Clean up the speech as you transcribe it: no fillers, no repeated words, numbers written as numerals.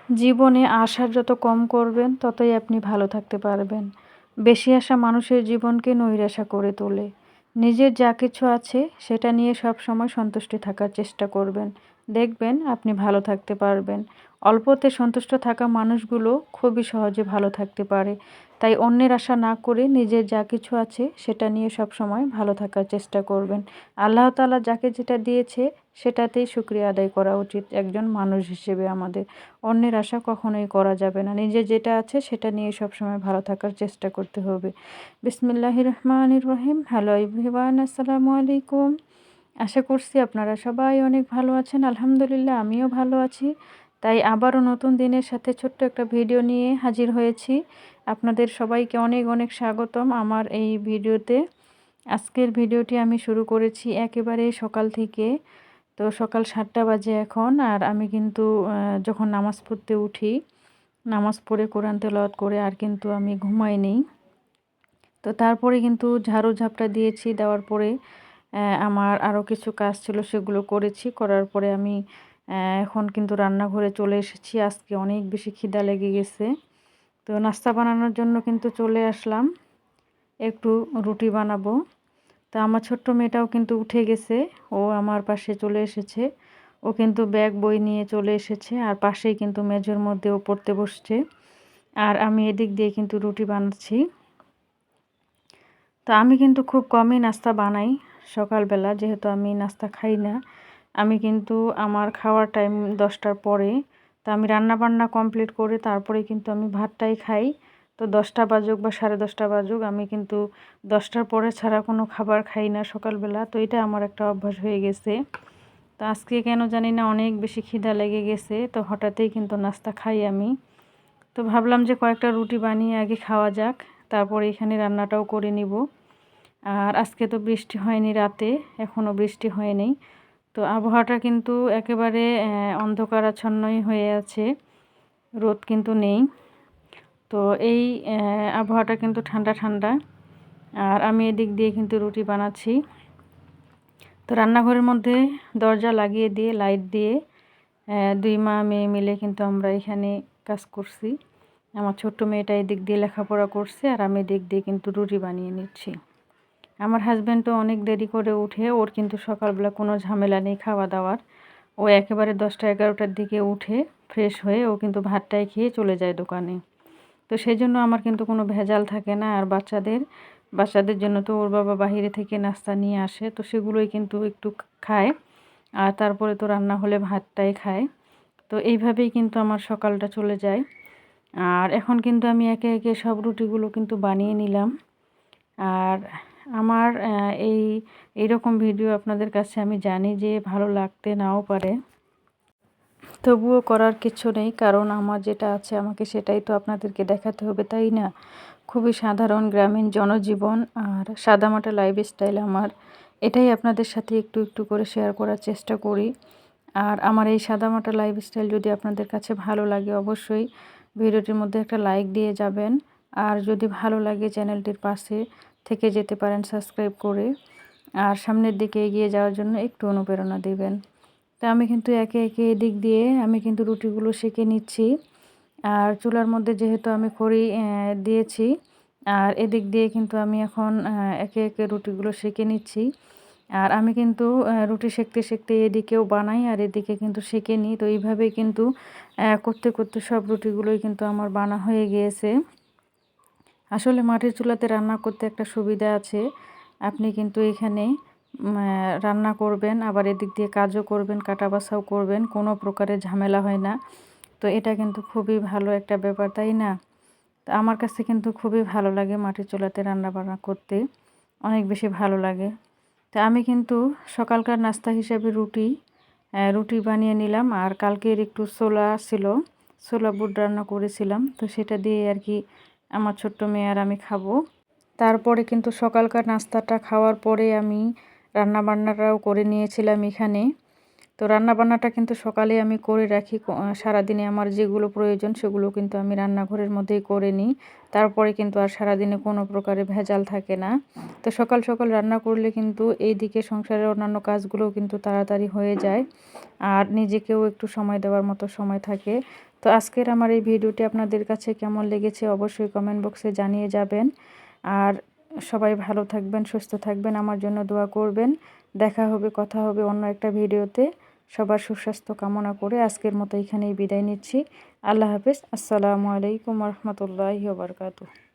জীবনে আশা যত কম করবেন ততই আপনি ভালো থাকতে পারবেন। বেশি আশা মানুষের জীবনকে নৈরাশা করে তোলে। নিজের যা কিছু আছে সেটা নিয়ে সবসময় সন্তুষ্টি থাকার চেষ্টা করবেন। দেখবেন আপনি ভালো থাকতে পারবেন। অল্পতে সন্তুষ্ট থাকা মানুষগুলো খুবই সহজে ভালো থাকতে পারে। তাই অন্যের আশা না করে নিজের যা কিছু আছে সেটা নিয়ে সবসময় ভালো থাকার চেষ্টা করবেন। আল্লাহ তাআলা যাকে যেটা দিয়েছে সেটাতেই শুকরিয়া আদায় করা উচিত একজন মানুষ হিসেবে আমাদের। অন্যের আশা কখনোই করা যাবে না। নিজের যেটা আছে সেটা নিয়ে সবসময় ভালো থাকার চেষ্টা করতে হবে। বিসমিল্লাহির রহমানির রহিম। হ্যালো এভরিওয়ান, আসসালামু আলাইকুম। আশা করছি আপনারা সবাই অনেক ভালো আছেন। আলহামদুলিল্লাহ আমিও ভালো আছি। তাই আবারও নতুন দিনের সাথে ছোট্ট একটা ভিডিও নিয়ে হাজির হয়েছি। আপনাদের সবাইকে অনেক অনেক স্বাগতম আমার এই ভিডিওতে। আজকের ভিডিওটি আমি শুরু করেছি একেবারে সকাল থেকে। তো সকাল ৭টা বাজে এখন। আর আমি কিন্তু যখন নামাজ পড়তে উঠি, নামাজ পড়ে কোরআন তেলাওয়াত করে আর কিন্তু আমি ঘুমাইনি। তো তারপরে কিন্তু ঝাড়ু ঝাপটা দিয়েছি, দেওয়ার পরে আমার আরও কিছু কাজ ছিল সেগুলো করেছি। করার পরে আমি এখন কিন্তু রান্নাঘরে চলে এসেছি। আজকে অনেক বেশি খিদা লেগে গেছে। তো নাস্তা বানানোর জন্য কিন্তু চলে আসলাম। একটু রুটি বানাবো। তা আমার ছোট্ট মেয়েটাও কিন্তু উঠে গেছে। ও আমার পাশে চলে এসেছে। ও কিন্তু ব্যাগ বই নিয়ে চলে এসেছে। আর পাশেই কিন্তু মেঝের মধ্যে ও পড়তে বসছে। আর আমি এদিক দিয়ে কিন্তু রুটি বানাচ্ছি। তো আমি কিন্তু খুব কমই নাস্তা বানাই সকালবেলা, যেহেতু আমি নাস্তা খাই না। আমি কিন্তু আমার খাওয়ার টাইম 10টার পরে। তো আমি রান্না বান্না কমপ্লিট করে তারপরে কিন্তু আমি ভাতটাই খাই। তো 10টা বাজুক বা 10:30 বাজুক, আমি কিন্তু 10টার পরে ছাড়া কোনো খাবার খাই না সকালবেলা। তো এটা আমার একটা অভ্যাস হয়ে গেছে। তো আজকে কেন জানি না অনেক বেশি খিদা লেগে গেছে। তো হঠাৎই কিন্তু নাস্তা খাই আমি। তো ভাবলাম যে কয়েকটা রুটি বানিয়ে আগে খাওয়া যাক, তারপরে এখানে রান্নাটাও করে নিব। আর আজকে তো বৃষ্টি হয়নি রাতে, এখনও বৃষ্টি হয়নি। তো আবহাওয়াটা কিন্তু একেবারে অন্ধকারাচ্ছন্নই হয়ে আছে, রোদ কিন্তু নেই। তো এই আবহাওয়াটা কিন্তু ঠান্ডা ঠান্ডা। আর আমি এদিক দিয়ে কিন্তু রুটি বানাচ্ছি। তো রান্নাঘরের মধ্যে দরজা লাগিয়ে দিয়ে লাইট দিয়ে দুই মা মেয়ে মিলে কিন্তু আমরা এখানে কাজ করছি। আমার ছোট্ট মেয়েটা এদিক দিয়ে লেখাপড়া করছে আর আমি এদিক দিয়ে কিন্তু রুটি বানিয়ে নিচ্ছি। আমার হাজব্যান্ডও অনেক দেরি করে উঠে, ওর কিন্তু সকালবেলা কোনো ঝামেলা নেই খাওয়া দাওয়ার। ও একেবারে 10টা-11টার দিকে উঠে ফ্রেশ হয়ে ও কিন্তু ভাতটাই খেয়ে চলে যায় দোকানে। তো সেই জন্য আমার কিন্তু কোনো ভেজাল থাকে না। আর বাচ্চাদের জন্য তো ওর বাবা বাহিরে থেকে নাস্তা নিয়ে আসে, তো সেগুলোই কিন্তু একটু খায়। আর তারপরে তো রান্না হলে ভাতটাই খায়। তো এইভাবেই কিন্তু আমার সকালটা চলে যায়। আর এখন কিন্তু আমি একে একে সব রুটিগুলো কিন্তু বানিয়ে নিলাম। আর আমার এইরকম ভিডিও আপনাদের কাছে আমি জানি যে ভালো লাগতে নাও পারে, তবুও করার কিছু নেই, কারণ আমার যেটা আছে আমাকে সেটাই তো আপনাদেরকে দেখাতে হবে, তাই না? খুবই সাধারণ গ্রামীণ জনজীবন আর সাদামাটা লাইফস্টাইল আমার। এটাই আপনাদের সাথে একটু একটু করে শেয়ার করার চেষ্টা করি। আর আমার এই সাদামাটা লাইফস্টাইল যদি আপনাদের কাছে ভালো লাগে, অবশ্যই ভিডিওটির মধ্যে একটা লাইক দিয়ে যাবেন। আর যদি ভালো লাগে চ্যানেলটির পাশে থেকে যেতে পারেন সাবস্ক্রাইব করে। আর সামনের দিকে এগিয়ে যাওয়ার জন্য একটু অনুপ্রেরণা দেবেন। তা আমি কিন্তু একে একে এদিক দিয়ে আমি কিন্তু রুটিগুলো সেঁকে নিচ্ছি। আর চুলার মধ্যে যেহেতু আমি খড়ি দিয়েছি, আর এদিক দিয়ে কিন্তু আমি এখন একে একে রুটিগুলো সেঁকে নিচ্ছি। আর আমি কিন্তু রুটি সেঁকতে সেঁকতে এদিকেও বানাই আর এদিকে কিন্তু সেঁকে নিই। তো এইভাবেই কিন্তু করতে করতে সব রুটিগুলোই কিন্তু আমার বানা হয়ে গিয়েছে। আসলে মাটির চুলাতে রান্না করতে একটা সুবিধা আছে। আপনি কিন্তু এখানে রান্না করবেন, আবার এদিক দিয়ে কাজও করবেন, কাটা বাছাও করবেন, কোনো প্রকারের ঝামেলা হয় না। তো এটা কিন্তু খুবই ভালো একটা ব্যাপার, তাই না? তো আমার কাছে কিন্তু খুবই ভালো লাগে মাটির চুলাতে রান্না বান্না করতে, অনেক বেশি ভালো লাগে। তো আমি কিন্তু সকালকার নাস্তা হিসেবে রুটি বানিয়ে নিলাম। আর কালকের একটু ছোলা ছিল, ছোলা বুট রান্না করেছিলাম, তো সেটা দিয়ে আর কি আমার ছোট্ট মেয়ে আর আমি খাবো। তারপরে কিন্তু সকালকার নাস্তাটা খাওয়ার পরে আমি রান্না বান্নাটাও করে নিয়েছিলাম এখানে। তো রান্নাবান্নাটা কিন্তু সকালে আমি করে রাখি। সারাদিনে আমার যেগুলো প্রয়োজন সেগুলো কিন্তু আমি রান্নাঘরের মধ্যেই করে নিই। তারপরে কিন্তু আর সারাদিনে কোনো প্রকারে ভেজাল থাকে না। তো সকাল সকাল রান্না করলে কিন্তু এইদিকে সংসারের অন্যান্য কাজগুলোও কিন্তু তাড়াতাড়ি হয়ে যায়, আর নিজেকেও একটু সময় দেওয়ার মতো সময় থাকে। তো আজকের আমার এই ভিডিওটি আপনাদের কাছে কেমন লেগেছে অবশ্যই কমেন্ট বক্সে জানিয়ে যাবেন। আর সবাই ভালো থাকবেন, সুস্থ থাকবেন, আমার জন্য দোয়া করবেন। দেখা হবে, কথা হবে অন্য একটা ভিডিওতে। সবার সুস্বাস্থ্য কামনা করে আজকের মতো এখানেই বিদায় নিচ্ছি। আল্লাহ হাফেজ। আসসালামু আলাইকুম রহমতুল্লাহি ওয়া বারাকাতুহু।